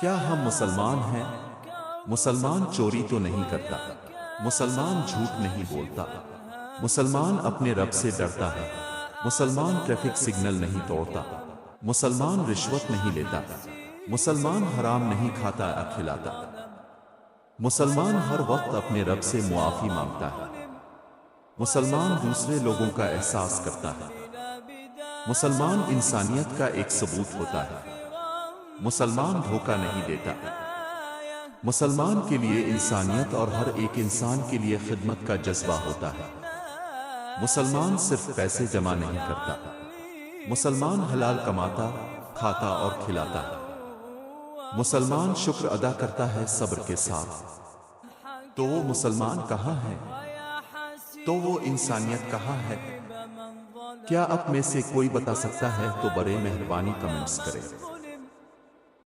क्या हम मुसलमान हैं? मुसलमान चोरी तो नहीं करता, मुसलमान झूठ नहीं बोलता, मुसलमान अपने रब से डरता है, मुसलमान ट्रैफिक सिग्नल नहीं तोड़ता, मुसलमान रिश्वत नहीं लेता, मुसलमान हराम नहीं खाता या खिलाता, मुसलमान हर वक्त अपने रब से मुआफ़ी मांगता है, मुसलमान दूसरे लोगों का एहसास करता है, मुसलमान इंसानियत का एक सबूत होता है, मुसलमान धोखा नहीं देता, मुसलमान के लिए इंसानियत और हर एक इंसान के लिए खिदमत का जज्बा होता है, मुसलमान सिर्फ पैसे जमा नहीं करता, मुसलमान हलाल कमाता, खाता और खिलाता है, मुसलमान शुक्र अदा करता है सब्र के साथ। तो वो मुसलमान कहाँ है? तो वो इंसानियत कहाँ है? क्या आप में से कोई बता सकता है तो बड़े मेहरबानी कमेंट्स करें।